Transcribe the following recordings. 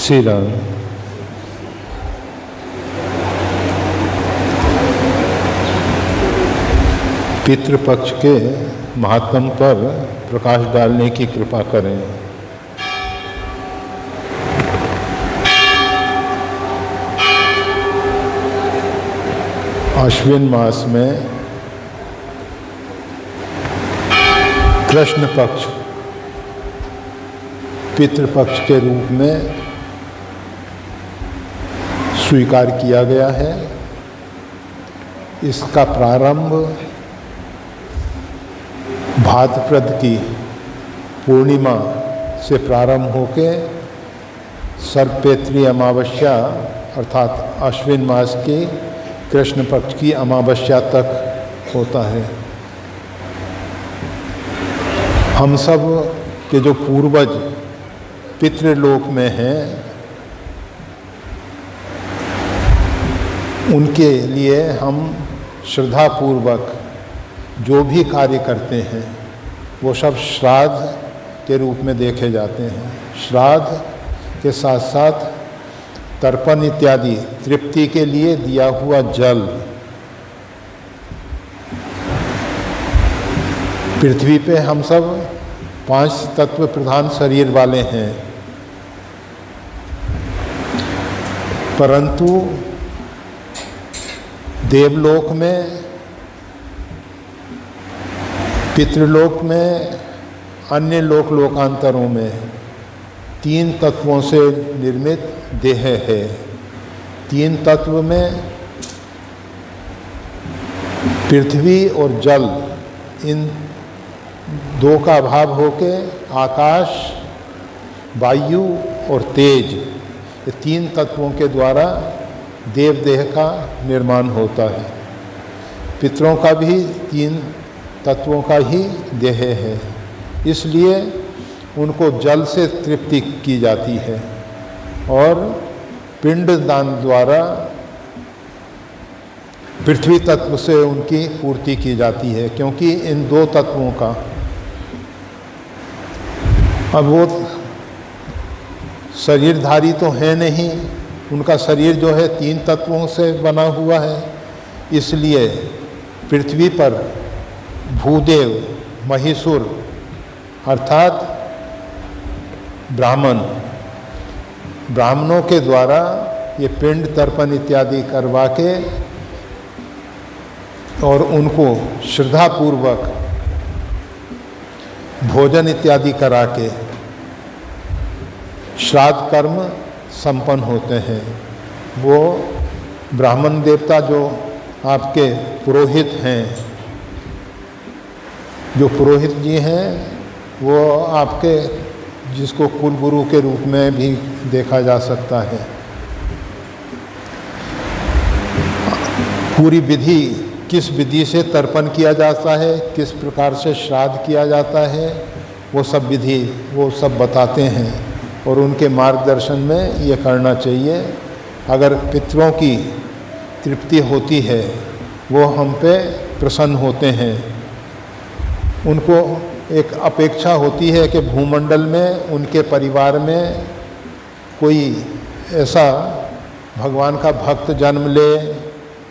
श्री राम। पितृपक्ष के महात्म पर प्रकाश डालने की कृपा करें। आश्विन मास में कृष्ण पक्ष पितृपक्ष के रूप में स्वीकार किया गया है। इसका प्रारंभ भाद्रपद की पूर्णिमा से प्रारंभ होके सर्वपेत्री अमावस्या अर्थात आश्विन मास की कृष्ण पक्ष की अमावस्या तक होता है। हम सब के जो पूर्वज पितृलोक में हैं, उनके लिए हम श्रद्धापूर्वक जो भी कार्य करते हैं वो सब श्राद्ध के रूप में देखे जाते हैं। श्राद्ध के साथ साथ तर्पण इत्यादि तृप्ति के लिए दिया हुआ जल, पृथ्वी पे हम सब 5 तत्व प्रधान शरीर वाले हैं, परंतु देवलोक में, पितृलोक में, अन्य लोकांतरों में 3 तत्वों से निर्मित देह है। 3 तत्व में पृथ्वी और जल, इन 2 का अभाव होके आकाश, वायु और तेज, ये 3 तत्वों के द्वारा देवदेह का निर्माण होता है। पितरों का भी 3 तत्वों का ही देह है, इसलिए उनको जल से तृप्ति की जाती है और पिंड दान द्वारा पृथ्वी तत्व से उनकी पूर्ति की जाती है, क्योंकि इन 2 तत्वों का, अब वो शरीरधारी तो है नहीं, उनका शरीर जो है 3 तत्वों से बना हुआ है, इसलिए पृथ्वी पर भूदेव, महिषुर अर्थात ब्राह्मणों के द्वारा ये पिंड तर्पण इत्यादि करवा के और उनको श्रद्धापूर्वक भोजन इत्यादि करा के श्राद्ध कर्म संपन्न होते हैं। वो ब्राह्मण देवता जो आपके पुरोहित हैं, जो पुरोहित जी हैं, वो आपके, जिसको कुल गुरु के रूप में भी देखा जा सकता है। पूरी विधि, किस विधि से तर्पण किया जाता है, किस प्रकार से श्राद्ध किया जाता है, वो सब विधि वो सब बताते हैं और उनके मार्गदर्शन में ये करना चाहिए। अगर पितरों की तृप्ति होती है, वो हम पे प्रसन्न होते हैं। उनको एक अपेक्षा होती है कि भूमंडल में उनके परिवार में कोई ऐसा भगवान का भक्त जन्म ले,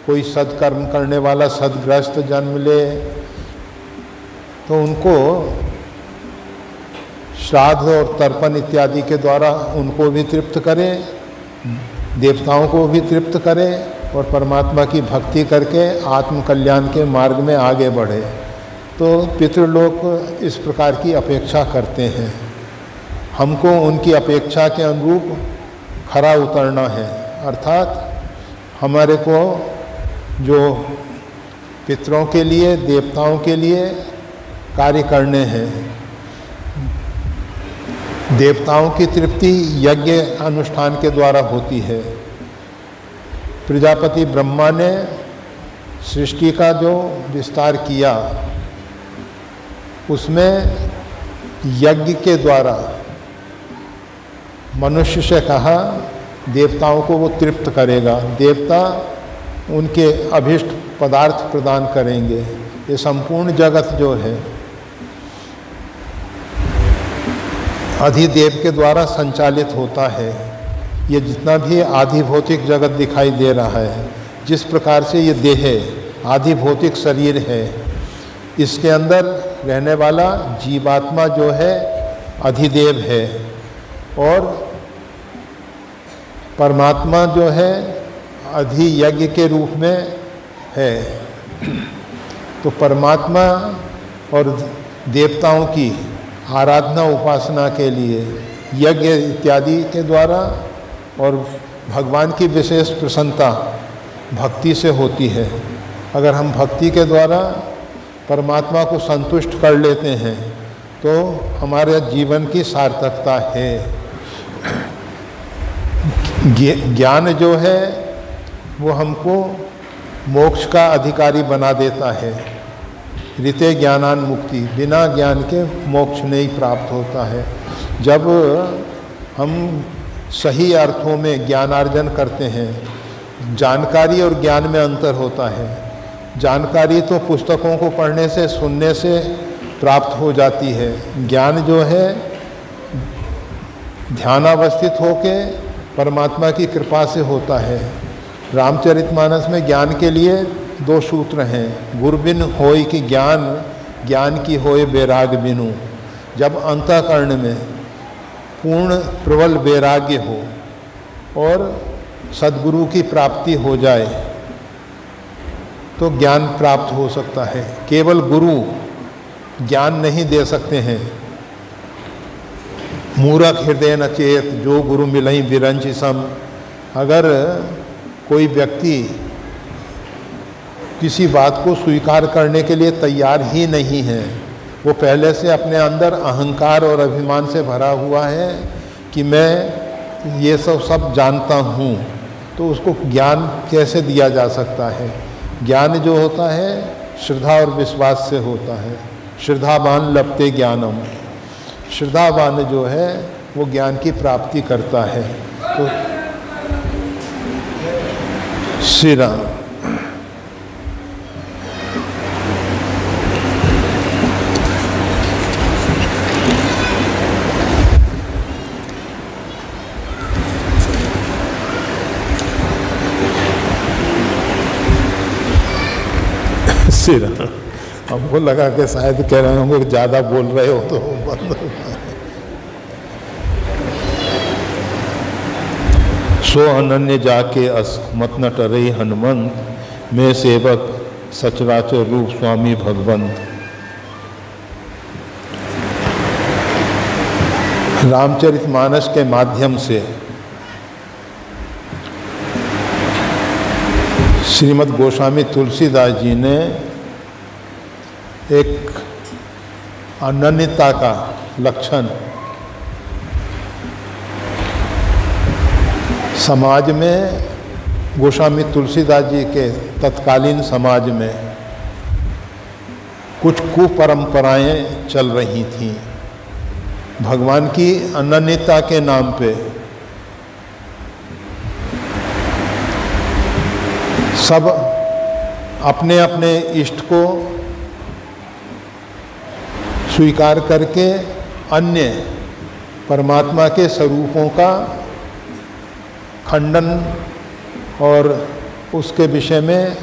कोई सत्कर्म करने वाला सद्ग्रस्त जन्म ले, तो उनको श्राद्ध और तर्पण इत्यादि के द्वारा उनको भी तृप्त करें, देवताओं को भी तृप्त करें और परमात्मा की भक्ति करके आत्म कल्याण के मार्ग में आगे बढ़े। तो पितृलोक इस प्रकार की अपेक्षा करते हैं। हमको उनकी अपेक्षा के अनुरूप खरा उतरना है, अर्थात हमारे को जो पितरों के लिए, देवताओं के लिए कार्य करने हैं। देवताओं की तृप्ति यज्ञ अनुष्ठान के द्वारा होती है। प्रजापति ब्रह्मा ने सृष्टि का जो विस्तार किया, उसमें यज्ञ के द्वारा मनुष्य से कहा देवताओं को वो तृप्त करेगा, देवता उनके अभीष्ट पदार्थ प्रदान करेंगे। ये संपूर्ण जगत जो है अधिदेव के द्वारा संचालित होता है। ये जितना भी आधि भौतिक जगत दिखाई दे रहा है, जिस प्रकार से ये देह आधि भौतिक शरीर है, इसके अंदर रहने वाला जीवात्मा जो है अधिदेव है और परमात्मा जो है अधियज्ञ के रूप में है। तो परमात्मा और देवताओं की आराधना उपासना के लिए यज्ञ इत्यादि के द्वारा और भगवान की विशेष प्रसन्नता भक्ति से होती है। अगर हम भक्ति के द्वारा परमात्मा को संतुष्ट कर लेते हैं तो हमारे जीवन की सार्थकता है। ज्ञान जो है वो हमको मोक्ष का अधिकारी बना देता है। ऋते ज्ञानान मुक्ति, बिना ज्ञान के मोक्ष नहीं प्राप्त होता है। जब हम सही अर्थों में ज्ञानार्जन करते हैं, जानकारी और ज्ञान में अंतर होता है। जानकारी तो पुस्तकों को पढ़ने से, सुनने से प्राप्त हो जाती है। ज्ञान जो है ध्यानावस्थित होके परमात्मा की कृपा से होता है। रामचरितमानस में ज्ञान के लिए 2 सूत्र हैं। गुरु बिन होय कि ज्ञान, ज्ञान की होय वैराग बिनु। जब अंतःकरण में पूर्ण प्रबल वैराग्य हो और सद्गुरु की प्राप्ति हो जाए तो ज्ञान प्राप्त हो सकता है। केवल गुरु ज्ञान नहीं दे सकते हैं। मूरख हृदय न चेत, जो गुरु मिलहि बिरंच सम। अगर कोई व्यक्ति किसी बात को स्वीकार करने के लिए तैयार ही नहीं है, वो पहले से अपने अंदर अहंकार और अभिमान से भरा हुआ है कि मैं ये सब जानता हूँ, तो उसको ज्ञान कैसे दिया जा सकता है। ज्ञान जो होता है श्रद्धा और विश्वास से होता है। श्रद्धावान लभते ज्ञानम, श्रद्धावान जो है वो ज्ञान की प्राप्ति करता है। तो श्री राम। श्री राम। हमको लगा कि शायद कह रहे होंगे ज़्यादा बोल रहे हो तो बंद हो। सो अनन्य जाके अस मत न टरे हनुमंत, मैं सेवक सचराचर रूप स्वामी भगवंत। रामचरितमानस के माध्यम से श्रीमद् गोस्वामी तुलसीदास जी ने एक अनन्यता का लक्षण समाज में, गोस्वामी तुलसीदास जी के तत्कालीन समाज में कुछ कुपरंपराएं चल रही थीं। भगवान की अनन्यता के नाम पे सब अपने अपने इष्ट को स्वीकार करके अन्य परमात्मा के स्वरूपों का खंडन और उसके विषय में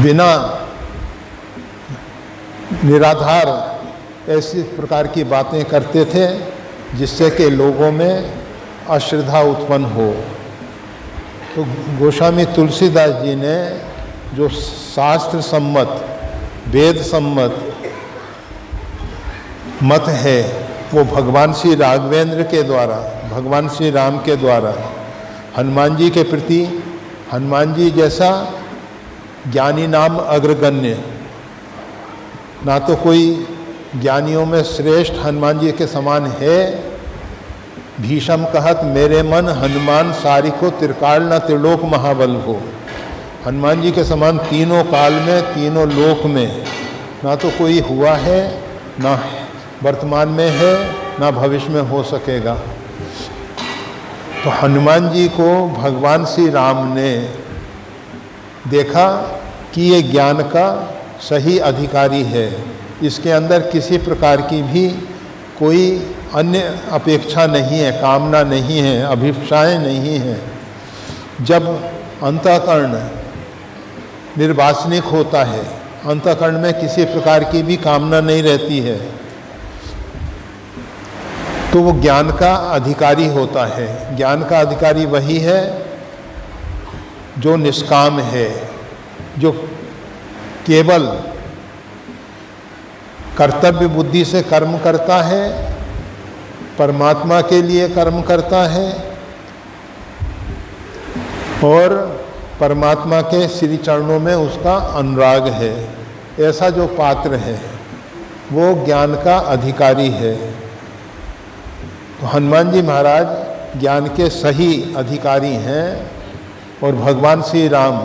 बिना निराधार ऐसी प्रकार की बातें करते थे जिससे कि लोगों में अश्रद्धा उत्पन्न हो। तो गोस्वामी तुलसीदास जी ने जो शास्त्र सम्मत, वेद सम्मत मत है वो भगवान श्री राघवेंद्र के द्वारा, भगवान श्री राम के द्वारा हनुमान जी के प्रति, हनुमान जी जैसा ज्ञानी नाम अग्रगण्य, ना तो कोई ज्ञानियों में श्रेष्ठ हनुमान जी के समान है। भीषम कहत मेरे मन हनुमान सारिको त्रिकाल न त्रिलोक महाबल हो। हनुमान जी के समान तीनों काल में, तीनों लोक में ना तो कोई हुआ है, ना वर्तमान में है, ना भविष्य में हो सकेगा। तो हनुमान जी को भगवान श्री राम ने देखा कि ये ज्ञान का सही अधिकारी है, इसके अंदर किसी प्रकार की भी कोई अन्य अपेक्षा नहीं है, कामना नहीं है, अभिप्साएं नहीं हैं। जब अंतःकरण निर्वासनिक होता है, अंतःकरण में किसी प्रकार की भी कामना नहीं रहती है, तो वो ज्ञान का अधिकारी होता है। ज्ञान का अधिकारी वही है जो निष्काम है, जो केवल कर्तव्य बुद्धि से कर्म करता है, परमात्मा के लिए कर्म करता है और परमात्मा के श्री चरणों में उसका अनुराग है। ऐसा जो पात्र है वो ज्ञान का अधिकारी है। तो हनुमान जी महाराज ज्ञान के सही अधिकारी हैं और भगवान श्री राम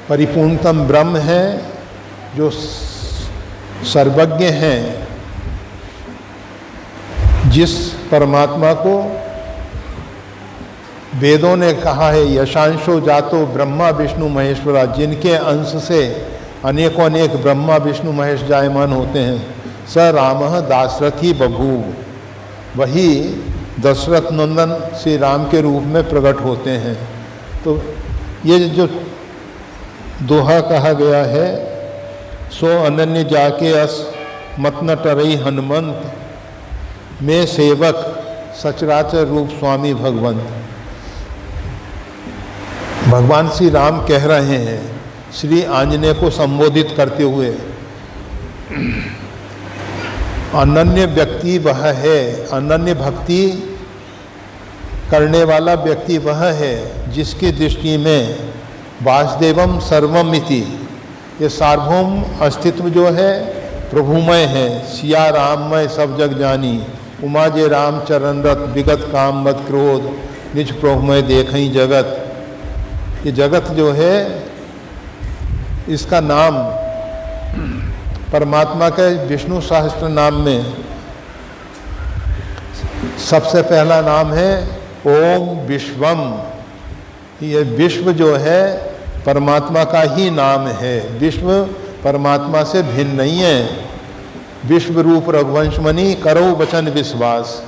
परिपूर्णतम ब्रह्म हैं जो सर्वज्ञ हैं। जिस परमात्मा को वेदों ने कहा है यशांशो जातो ब्रह्मा विष्णु महेश्वरा, जिनके अंश से अनेकों अनेक ब्रह्मा विष्णु महेश जायमान होते हैं, स रामः दाशरथी बभूव, वही दशरथ नंदन श्री राम के रूप में प्रकट होते हैं। तो ये जो दोहा कहा गया है, सो अनन्य जाके अस मत न टरई हनुमंत, में सेवक सचराचर रूप स्वामी भगवंत। भगवान श्री राम कह रहे हैं श्री आंजनेय को संबोधित करते हुए, अनन्य व्यक्ति वह है, अनन्य भक्ति करने वाला व्यक्ति वह है जिसकी दृष्टि में वासुदेवम सर्वमिति, ये सार्वभौम अस्तित्व जो है प्रभुमय है। सिया राममय सब जग जानी, उमा जे राम चरण रत, विगत काम मत क्रोध, निज प्रभुमय देखई जगत। ये जगत जो है इसका नाम परमात्मा के विष्णु सहस्त्र नाम में सबसे पहला नाम है ओम विश्वम। ये विश्व जो है परमात्मा का ही नाम है। विश्व परमात्मा से भिन्न नहीं है। विश्व रूप रघुवंशमणि करो वचन विश्वास,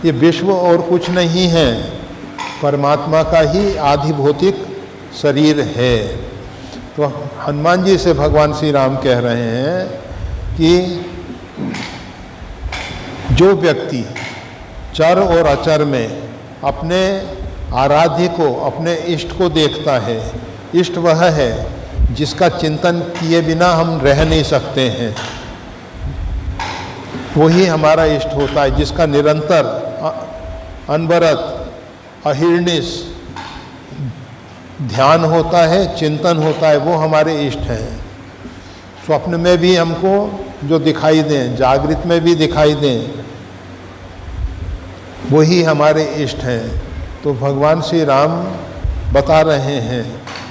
ये विश्व और कुछ नहीं है, परमात्मा का ही आधि भौतिक शरीर है। तो हनुमान जी से भगवान श्री राम कह रहे हैं कि जो व्यक्ति चर और अचर में अपने आराध्य को, अपने इष्ट को देखता है, इष्ट वह है जिसका चिंतन किए बिना हम रह नहीं सकते हैं, वही हमारा इष्ट होता है। जिसका निरंतर अनवरत अहिर्निश ध्यान होता है, चिंतन होता है, वो हमारे इष्ट हैं। स्वप्न में भी हमको जो दिखाई दें, जागृत में भी दिखाई दें, वही हमारे इष्ट हैं। तो भगवान श्री राम बता रहे हैं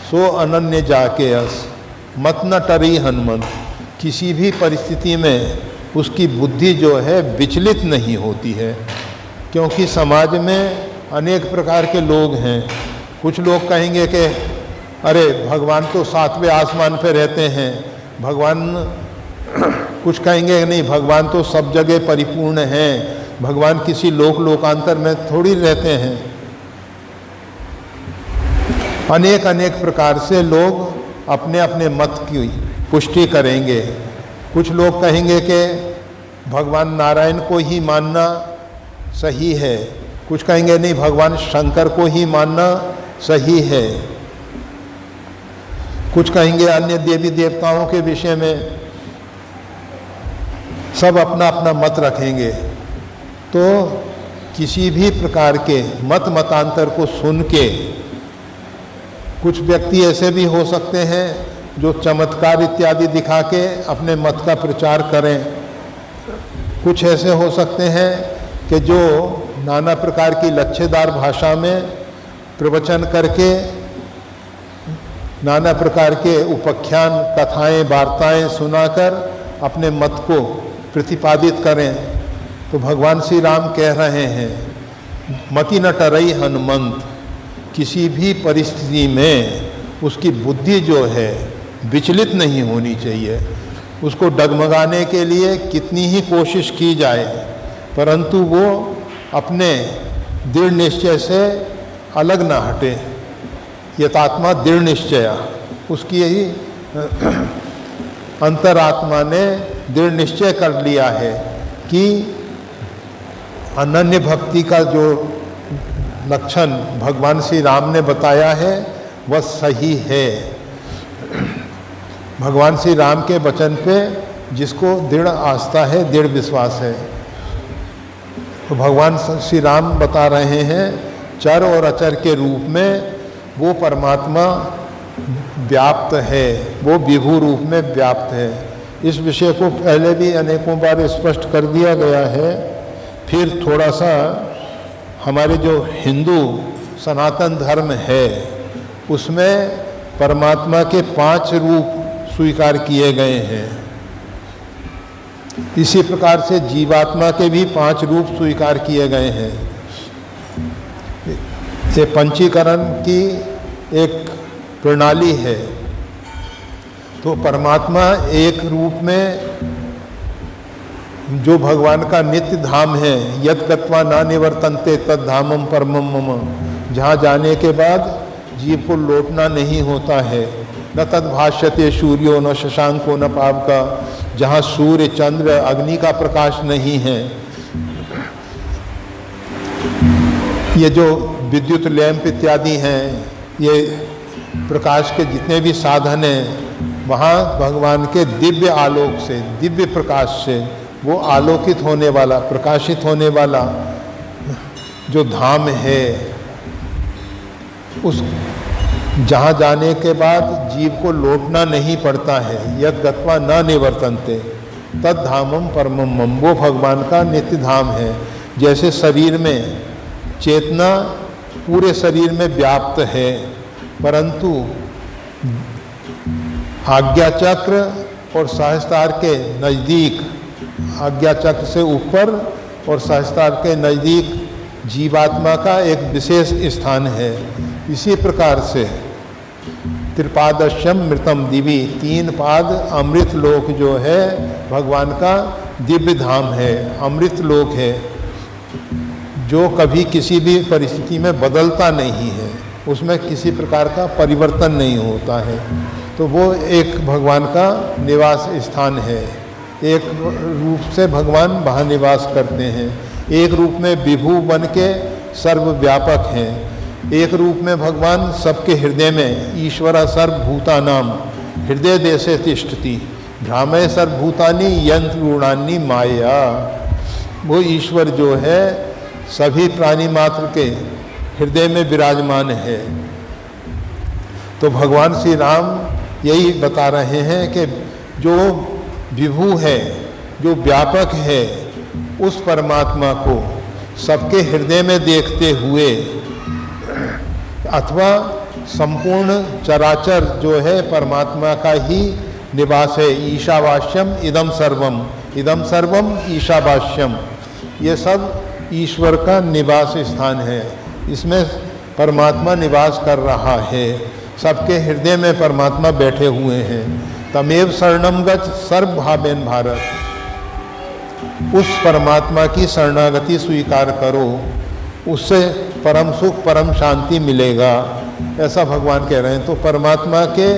सो अनन्य जाके अस मत न टरी हनुमंत, किसी भी परिस्थिति में उसकी बुद्धि जो है विचलित नहीं होती है। क्योंकि समाज में अनेक प्रकार के लोग हैं। कुछ लोग कहेंगे कि अरे भगवान तो 7वें आसमान पे रहते हैं, भगवान कुछ कहेंगे नहीं भगवान तो सब जगह परिपूर्ण हैं, भगवान किसी लोकांतर में थोड़ी रहते हैं। अनेक अनेक प्रकार से लोग अपने अपने मत की पुष्टि करेंगे। कुछ लोग कहेंगे कि भगवान नारायण को ही मानना सही है, कुछ कहेंगे नहीं भगवान शंकर को ही मानना सही है, कुछ कहेंगे अन्य देवी देवताओं के विषय में। सब अपना अपना मत रखेंगे। तो किसी भी प्रकार के मतांतर को सुन के कुछ व्यक्ति ऐसे भी हो सकते हैं जो चमत्कार इत्यादि दिखा के अपने मत का प्रचार करें। कुछ ऐसे हो सकते हैं कि जो नाना प्रकार की लच्छेदार भाषा में प्रवचन करके नाना प्रकार के उपाख्यान, कथाएं, वार्ताएं सुनाकर अपने मत को प्रतिपादित करें। तो भगवान श्री राम कह रहे हैं मति न टरई हनुमंत, किसी भी परिस्थिति में उसकी बुद्धि जो है विचलित नहीं होनी चाहिए। उसको डगमगाने के लिए कितनी ही कोशिश की जाए, परंतु वो अपने दृढ़ निश्चय से अलग ना हटे। यतात्मा दृढ़ निश्चया, उसकी यही अंतरात्मा ने दृढ़ निश्चय कर लिया है कि अनन्य भक्ति का जो लक्षण भगवान श्री राम ने बताया है वह सही है। भगवान श्री राम के वचन पे जिसको दृढ़ आस्था है, दृढ़ विश्वास है, तो भगवान श्री राम बता रहे हैं चर और अचर के रूप में वो परमात्मा व्याप्त है, वो विभू रूप में व्याप्त है। इस विषय को पहले भी अनेकों बार स्पष्ट कर दिया गया है। फिर थोड़ा सा हमारे जो हिंदू सनातन धर्म है उसमें परमात्मा के 5 रूप स्वीकार किए गए हैं। इसी प्रकार से जीवात्मा के भी 5 रूप स्वीकार किए गए हैं। ये पंचीकरण की एक प्रणाली है। तो परमात्मा एक रूप में जो भगवान का नित्य धाम है, यत् गत्वा न निवर्तन्ते तद धामम परमम मम, जहाँ जाने के बाद जीव को लौटना नहीं होता है। न तद भाष्यते सूर्यो न शशांको न पावका, जहाँ सूर्य चंद्र अग्नि का प्रकाश नहीं है। ये जो विद्युत लैंप इत्यादि हैं, ये प्रकाश के जितने भी साधन हैं, वहाँ भगवान के दिव्य आलोक से, दिव्य प्रकाश से वो आलोकित होने वाला, प्रकाशित होने वाला जो धाम है, उस जहाँ जाने के बाद जीव को लौटना नहीं पड़ता है। यद गत्वा न निवर्तन्ते तद धामम परमम मम, वो भगवान का नित्य धाम है। जैसे शरीर में चेतना पूरे शरीर में व्याप्त है, परंतु आज्ञा चक्र और सहस्त्रार के नज़दीक, आज्ञा चक्र से ऊपर और सहस्त्रार के नज़दीक जीवात्मा का एक विशेष स्थान है। इसी प्रकार से त्रिपादश्यम मृतम दिवी, 3 पाद अमृत लोक जो है भगवान का दिव्य धाम है, अमृत लोक है, जो कभी किसी भी परिस्थिति में बदलता नहीं है, उसमें किसी प्रकार का परिवर्तन नहीं होता है। तो वो एक भगवान का निवास स्थान है। एक रूप से भगवान वहाँ निवास करते हैं, एक रूप में विभू बन के सर्वव्यापक हैं, एक रूप में भगवान सबके हृदय में, ईश्वर सर्वभूतानाम हृदय देशे तिष्ठति भ्रामय सर्वभूतानि यंत्र रूणानि माया। वो ईश्वर जो है सभी प्राणी मात्र के हृदय में विराजमान है। तो भगवान श्री राम यही बता रहे हैं कि जो विभू है, जो व्यापक है, उस परमात्मा को सबके हृदय में देखते हुए, अथवा संपूर्ण चराचर जो है परमात्मा का ही निवास है। ईशावास्यम इदम सर्वम ईशावास्यम, ये सब ईश्वर का निवास स्थान है। इसमें परमात्मा निवास कर रहा है, सबके हृदय में परमात्मा बैठे हुए हैं। तमेव शरणम गच्छ सर्वभावेन भारत, उस परमात्मा की शरणागति स्वीकार करो, उससे परम सुख परम शांति मिलेगा, ऐसा भगवान कह रहे हैं। तो परमात्मा के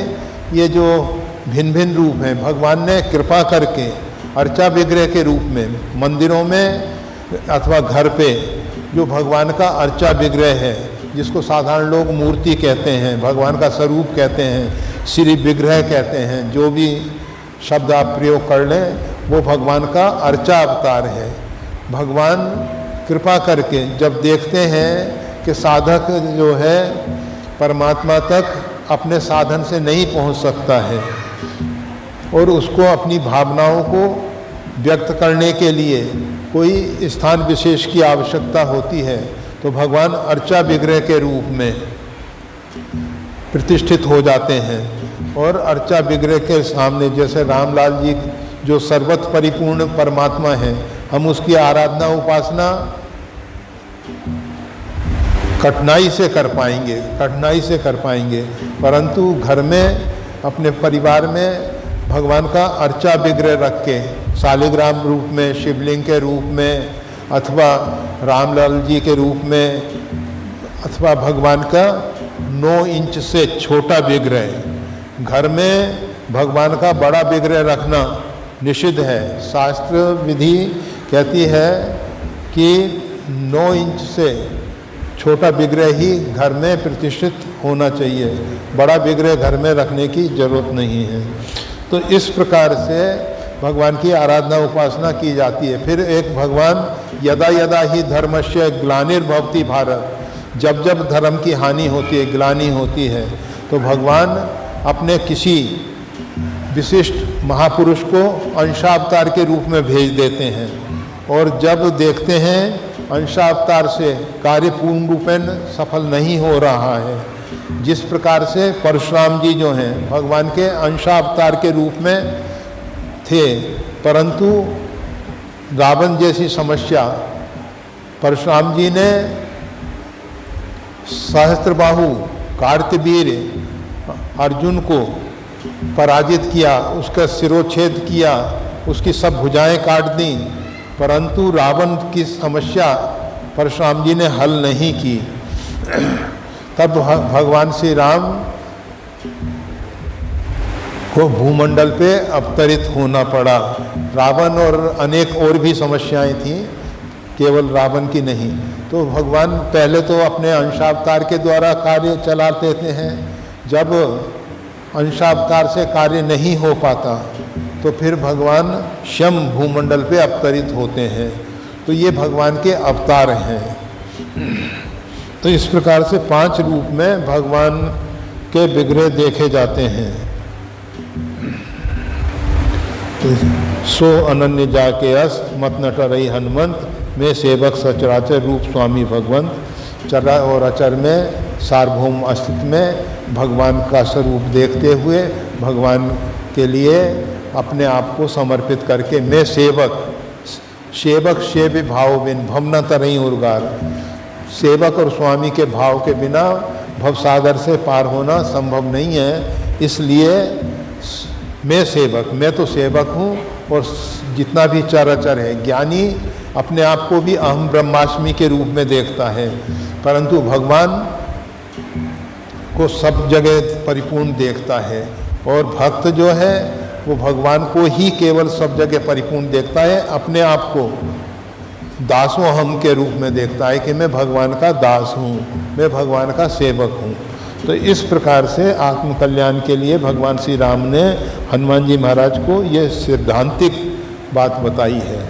ये जो भिन्न भिन्न रूप हैं, भगवान ने कृपा करके अर्चा विग्रह के रूप में मंदिरों में अथवा घर पे जो भगवान का अर्चा विग्रह है, जिसको साधारण लोग मूर्ति कहते हैं, भगवान का स्वरूप कहते हैं, श्री विग्रह कहते हैं, जो भी शब्द आप प्रयोग कर लें, वो भगवान का अर्चा अवतार है। भगवान कृपा करके जब देखते हैं कि साधक जो है परमात्मा तक अपने साधन से नहीं पहुंच सकता है और उसको अपनी भावनाओं को व्यक्त करने के लिए कोई स्थान विशेष की आवश्यकता होती है, तो भगवान अर्चा विग्रह के रूप में प्रतिष्ठित हो जाते हैं। और अर्चा विग्रह के सामने, जैसे रामलाल जी जो सर्वत्र परिपूर्ण परमात्मा है, हम उसकी आराधना उपासना कठिनाई से कर पाएंगे, परंतु घर में अपने परिवार में भगवान का अर्चा विग्रह रख के शालिग्राम रूप में, शिवलिंग के रूप में, अथवा रामलाल जी के रूप में, अथवा भगवान का 9 इंच से छोटा विग्रह, घर में भगवान का बड़ा विग्रह रखना निषिद्ध है। शास्त्र विधि कहती है कि 9 इंच से छोटा विग्रह ही घर में प्रतिष्ठित होना चाहिए, बड़ा विग्रह घर में रखने की जरूरत नहीं है। तो इस प्रकार से भगवान की आराधना उपासना की जाती है। फिर एक भगवान यदा यदा ही धर्मस्य ग्लानिर्भवति भारत, जब जब धर्म की हानि होती है, ग्लानि होती है, तो भगवान अपने किसी विशिष्ट महापुरुष को अंशावतार के रूप में भेज देते हैं, और जब देखते हैं अंशावतार से कार्य पूर्ण रूपेण सफल नहीं हो रहा है, जिस प्रकार से परशुराम जी जो हैं भगवान के अंशावतार के रूप में थे, परंतु रावण जैसी समस्या, परशुराम जी ने सहस्त्रबाहु कार्तवीर अर्जुन को पराजित किया, उसका सिरोच्छेद किया, उसकी सब भुजाएं काट दी, परंतु रावण की समस्या परशुराम जी ने हल नहीं की। तब भगवान श्री राम को भूमंडल पे अवतरित होना पड़ा। रावण और अनेक और भी समस्याएं थीं, केवल रावण की नहीं। तो भगवान पहले तो अपने अंशावतार के द्वारा कार्य चलाते हैं, जब अंशावतार से कार्य नहीं हो पाता तो फिर भगवान स्वयं भूमंडल पे अवतरित होते हैं। तो ये भगवान के अवतार हैं। तो इस प्रकार से 5 रूप में भगवान के विग्रह देखे जाते हैं। तो सो अनन्य जाके अस मत नटरई हनुमंत में सेवक सचराचर रूप स्वामी भगवंत, चरा और अचर में सार्वभौम अस्तित्व में भगवान का स्वरूप देखते हुए भगवान के लिए अपने आप को समर्पित करके मैं सेवक, सेवक सेव्य भाव बिन भवना तरई उर्गार, सेवक और स्वामी के भाव के बिना भवसागर से पार होना संभव नहीं है। इसलिए मैं सेवक, मैं तो सेवक हूँ, और जितना भी चराचर है, ज्ञानी अपने आप को भी अहम ब्रह्मास्मि के रूप में देखता है, परंतु भगवान को सब जगह परिपूर्ण देखता है। और भक्त जो है वो भगवान को ही केवल सब जगह परिपूर्ण देखता है, अपने आप को दासों हम के रूप में देखता है कि मैं भगवान का दास हूँ, मैं भगवान का सेवक हूँ। तो इस प्रकार से आत्मकल्याण के लिए भगवान श्री राम ने हनुमान जी महाराज को ये सिद्धांतिक बात बताई है।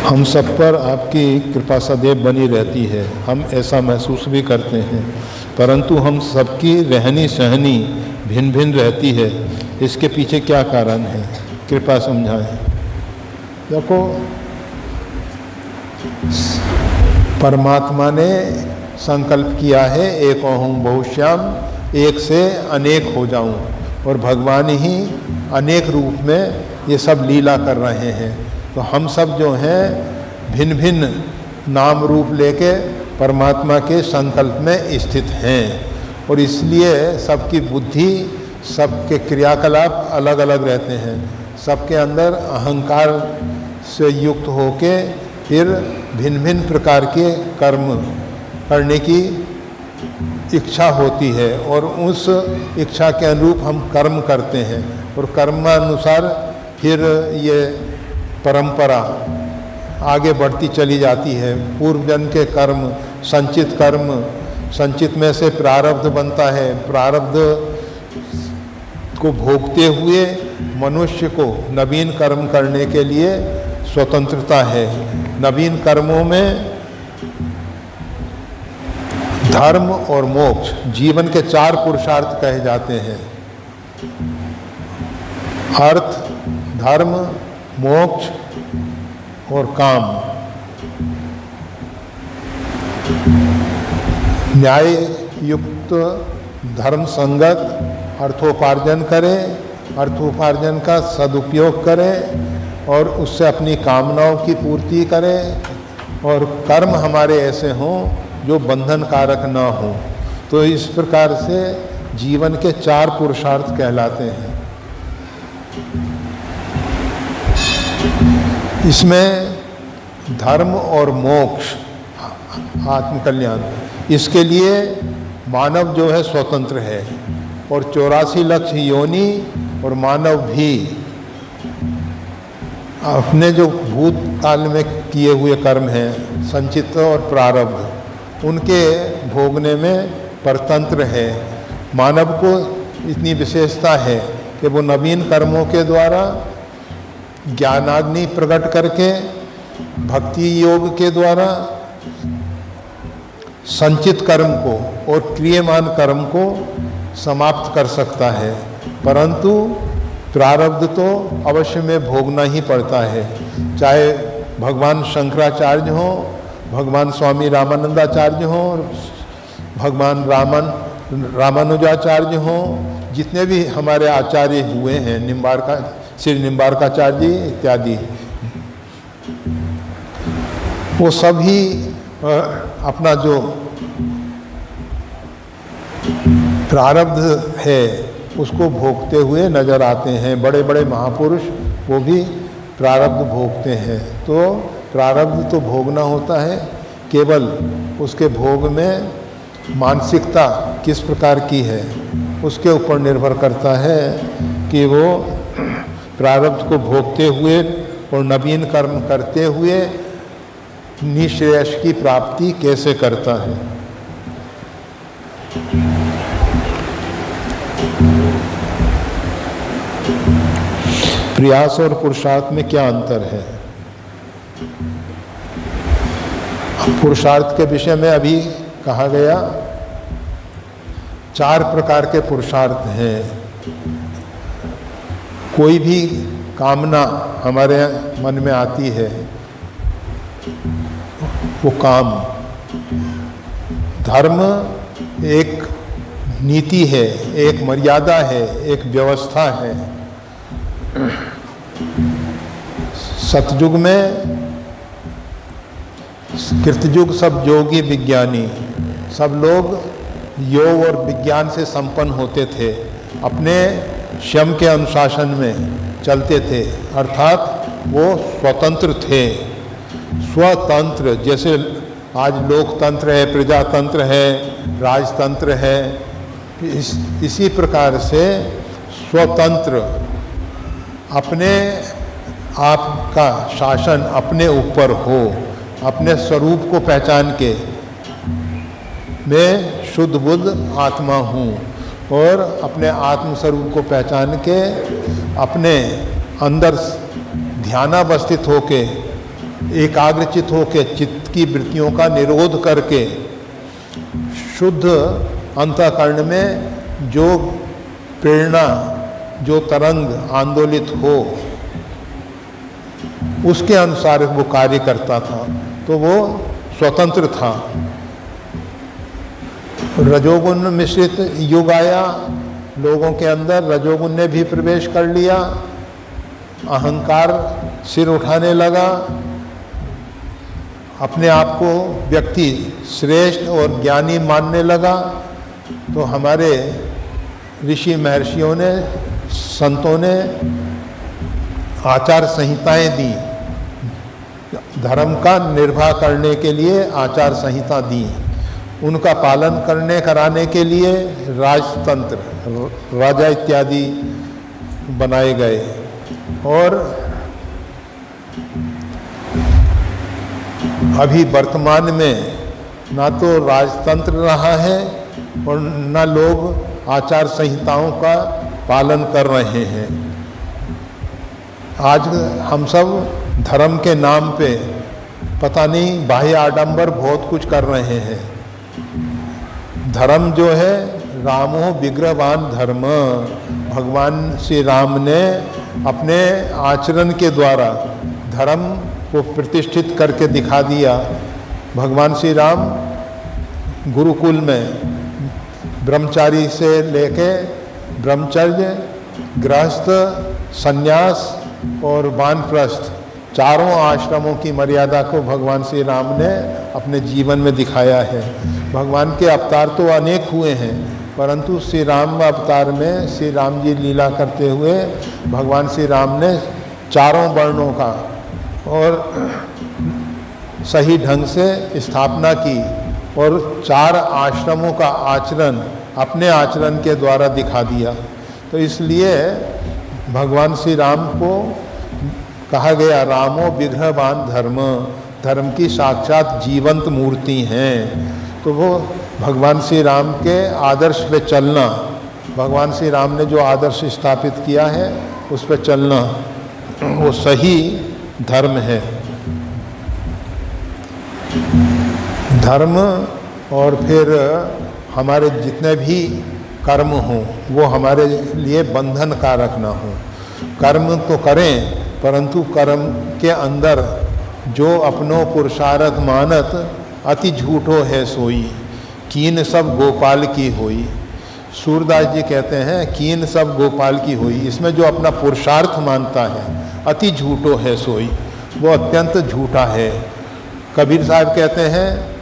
हम सब पर आपकी कृपा सदैव बनी रहती है, हम ऐसा महसूस भी करते हैं, परंतु हम सबकी रहनी सहनी भिन्न भिन्न रहती है। इसके पीछे क्या कारण है, कृपा समझाएं। देखो, परमात्मा ने संकल्प किया है एक अहम बहुश्याम, एक से अनेक हो जाऊं, और भगवान ही अनेक रूप में ये सब लीला कर रहे हैं। तो हम सब जो हैं भिन्न भिन्न नाम रूप लेके परमात्मा के संकल्प में स्थित हैं, और इसलिए सबकी बुद्धि, सबके क्रियाकलाप अलग अलग रहते हैं। सबके अंदर अहंकार से युक्त होके फिर भिन्न भिन्न प्रकार के कर्म करने की इच्छा होती है, और उस इच्छा के अनुरूप हम कर्म करते हैं, और कर्मानुसार फिर ये परंपरा आगे बढ़ती चली जाती है। पूर्व जन्म के कर्म, संचित कर्म, संचित में से प्रारब्ध बनता है। प्रारब्ध को भोगते हुए मनुष्य को नवीन कर्म करने के लिए स्वतंत्रता है। नवीन कर्मों में धर्म और मोक्ष जीवन के 4 पुरुषार्थ कहे जाते हैं। अर्थ, धर्म, मोक्ष और काम। न्याय युक्त धर्म संगत अर्थोपार्जन करें अर्थोपार्जन का सदुपयोग करें और उससे अपनी कामनाओं की पूर्ति करें, और कर्म हमारे ऐसे हों जो बंधन कारक ना हो। तो इस प्रकार से जीवन के 4 पुरुषार्थ कहलाते हैं। इसमें धर्म और मोक्ष, आत्मकल्याण, इसके लिए मानव जो है स्वतंत्र है, और 84 लाख योनि और मानव भी अपने जो भूतकाल में किए हुए कर्म हैं, संचित और प्रारब्ध, उनके भोगने में परतंत्र है। मानव को इतनी विशेषता है कि वो नवीन कर्मों के द्वारा ज्ञानाग्नि प्रकट करके भक्ति योग के द्वारा संचित कर्म को और क्रियमान कर्म को समाप्त कर सकता है, परंतु प्रारब्ध तो अवश्य में भोगना ही पड़ता है। चाहे भगवान शंकराचार्य हो, भगवान स्वामी रामानंदाचार्य हो, भगवान रामानुजाचार्य हो, जितने भी हमारे आचार्य हुए हैं, निम्बारका, श्री निम्बारकाचार्य जी इत्यादि, वो सभी अपना जो प्रारब्ध है उसको भोगते हुए नजर आते हैं। बड़े बड़े महापुरुष वो भी प्रारब्ध भोगते हैं। तो प्रारब्ध तो भोगना होता है, केवल उसके भोग में मानसिकता किस प्रकार की है उसके ऊपर निर्भर करता है कि वो प्रारब्ध को भोगते हुए और नवीन कर्म करते हुए निःश्रेयस की प्राप्ति कैसे करता है। प्रयास और पुरुषार्थ में क्या अंतर है? पुरुषार्थ के विषय में अभी कहा गया 4 प्रकार के पुरुषार्थ हैं। कोई भी कामना हमारे मन में आती है, वो काम, धर्म एक नीति है, एक मर्यादा है, एक व्यवस्था है। सतयुग में कृतयुग सब योगी विज्ञानी, सब लोग योग और विज्ञान से संपन्न होते थे, अपने स्वयं के अनुशासन में चलते थे, अर्थात वो स्वतंत्र थे। स्वतंत्र, जैसे आज लोकतंत्र है, प्रजातंत्र है, राजतंत्र है, इसी प्रकार से स्वतंत्र, अपने आप का शासन अपने ऊपर हो, अपने स्वरूप को पहचान के मैं शुद्ध बुद्ध आत्मा हूँ, और अपने आत्म स्वरूप को पहचान के अपने अंदर ध्यानावस्थित होके, एकाग्रचित होके, चित्त की वृत्तियों का निरोध करके शुद्ध अंतःकरण में जो प्रेरणा, जो तरंग आंदोलित हो, उसके अनुसार वो कार्य करता था, तो वो स्वतंत्र था। रजोगुण मिश्रित युग आया, लोगों के अंदर रजोगुण ने भी प्रवेश कर लिया, अहंकार सिर उठाने लगा, अपने आप को व्यक्ति श्रेष्ठ और ज्ञानी मानने लगा। तो हमारे ऋषि महर्षियों ने, संतों ने आचार संहिताएं दी, धर्म का निर्वाह करने के लिए आचार संहिता दी, उनका पालन करने कराने के लिए राजतंत्र, राजा इत्यादि बनाए गए। और अभी वर्तमान में ना तो राजतंत्र रहा है और ना लोग आचार संहिताओं का पालन कर रहे हैं। आज हम सब धर्म के नाम पे पता नहीं बाह्य आडंबर बहुत कुछ कर रहे हैं। धर्म जो है रामो विग्रहवान धर्म, भगवान श्री राम ने अपने आचरण के द्वारा धर्म को प्रतिष्ठित करके दिखा दिया। भगवान श्री राम गुरुकुल में ब्रह्मचारी से लेके ब्रह्मचर्य गृहस्थ, सन्यास और वानप्रस्थ चारों आश्रमों की मर्यादा को भगवान श्री राम ने अपने जीवन में दिखाया है। भगवान के अवतार तो अनेक हुए हैं, परंतु श्री राम अवतार में श्री राम जी लीला करते हुए भगवान श्री राम ने चारों वर्णों का और सही ढंग से स्थापना की और 4 आश्रमों का आचरण अपने आचरण के द्वारा दिखा दिया। तो इसलिए भगवान श्री राम को कहा गया रामो विग्रहवान धर्म, धर्म की साक्षात जीवंत मूर्ति हैं। तो वो भगवान श्री राम के आदर्श पे चलना, भगवान श्री राम ने जो आदर्श स्थापित किया है उस पे चलना वो सही धर्म है। धर्म और फिर हमारे जितने भी कर्म हों वो हमारे लिए बंधन कारक ना हो। कर्म तो करें, परंतु कर्म के अंदर जो अपनो पुरुषार्थ मानत अति झूठो है सोई, कीन सब गोपाल की होई। सूरदास जी कहते हैं कीन सब गोपाल की होई। इसमें जो अपना पुरुषार्थ मानता है अति झूठो है सोई, वो अत्यंत झूठा है। कबीर साहब कहते हैं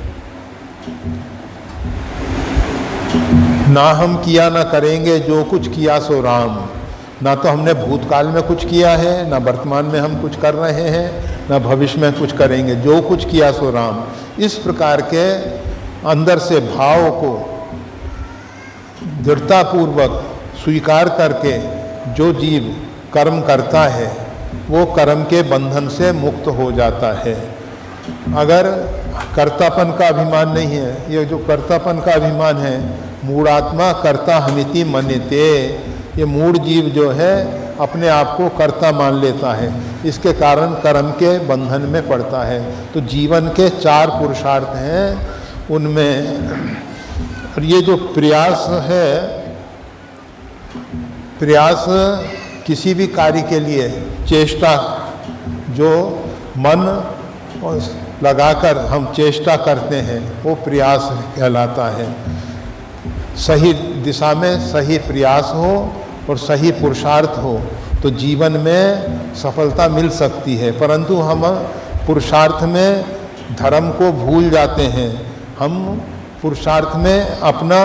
ना हम किया ना करेंगे जो कुछ किया सो राम। ना तो हमने भूतकाल में कुछ किया है, ना वर्तमान में हम कुछ कर रहे हैं, ना भविष्य में कुछ करेंगे, जो कुछ किया सो राम। इस प्रकार के अंदर से भाव को दृढ़तापूर्वक स्वीकार करके जो जीव कर्म करता है वो कर्म के बंधन से मुक्त हो जाता है। अगर कर्तापन का अभिमान नहीं है, ये जो कर्तापन का अभिमान है, मूढ़ात्मा कर्ता हमिति मन्यते, ये मूढ़ जीव जो है अपने आप को कर्ता मान लेता है, इसके कारण कर्म के बंधन में पड़ता है। तो जीवन के 4 पुरुषार्थ हैं, उनमें और ये जो प्रयास है, प्रयास किसी भी कार्य के लिए चेष्टा, जो मन लगाकर हम चेष्टा करते हैं वो प्रयास कहलाता है। सही दिशा में सही प्रयास हो और सही पुरुषार्थ हो तो जीवन में सफलता मिल सकती है। परंतु हम पुरुषार्थ में धर्म को भूल जाते हैं। हम पुरुषार्थ में अपना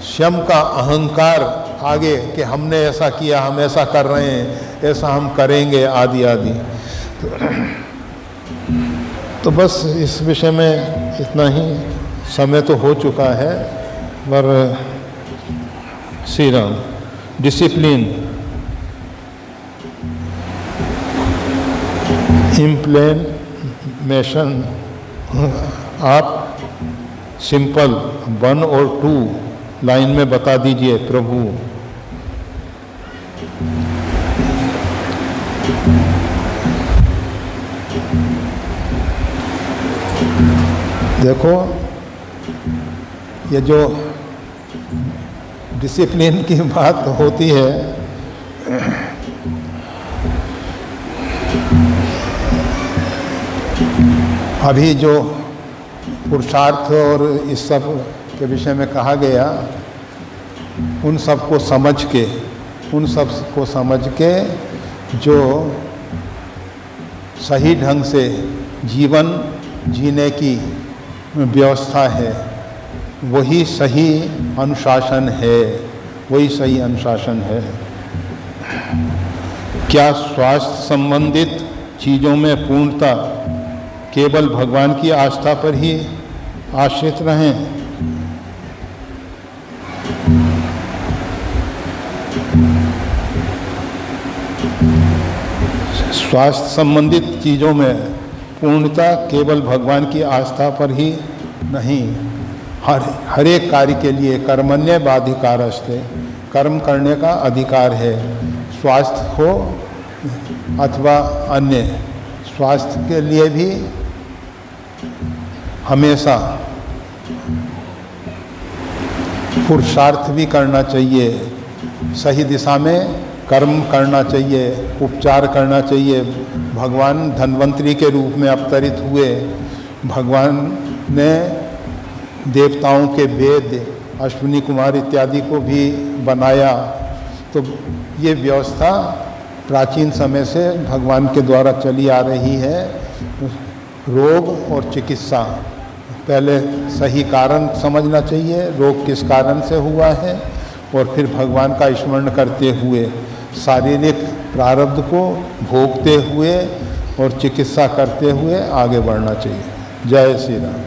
स्वयं का अहंकार आगे कि हमने ऐसा किया, हम ऐसा कर रहे हैं, ऐसा हम करेंगे आदि आदि। तो बस इस विषय में इतना ही, समय तो हो चुका है। पर श्री राम डिसिप्लिन, इम्प्लीमेशन, आप सिंपल 1 और 2 लाइन में बता दीजिए प्रभु। देखो ये जो डिसिप्लिन की बात होती है, अभी जो पुरुषार्थ और इस सब के विषय में कहा गया, उन सब को समझ के जो सही ढंग से जीवन जीने की व्यवस्था है वही सही अनुशासन है, वही सही अनुशासन है। क्या स्वास्थ्य संबंधित चीज़ों में पूर्णता केवल भगवान की आस्था पर ही आश्रित रहें? स्वास्थ्य संबंधित चीज़ों में पूर्णता केवल भगवान की आस्था पर ही नहीं, हर एक कार्य के लिए कर्मण्य बाधिकारस्ते, कर्म करने का अधिकार है। स्वास्थ्य हो अथवा अन्य, स्वास्थ्य के लिए भी हमेशा पुरुषार्थ भी करना चाहिए, सही दिशा में कर्म करना चाहिए, उपचार करना चाहिए। भगवान धन्वंतरी के रूप में अवतरित हुए, भगवान ने देवताओं के वेद, अश्विनी कुमार इत्यादि को भी बनाया, तो ये व्यवस्था प्राचीन समय से भगवान के द्वारा चली आ रही है। रोग और चिकित्सा, पहले सही कारण समझना चाहिए, रोग किस कारण से हुआ है, और फिर भगवान का स्मरण करते हुए शारीरिक प्रारब्ध को भोगते हुए और चिकित्सा करते हुए आगे बढ़ना चाहिए। जय श्री राम।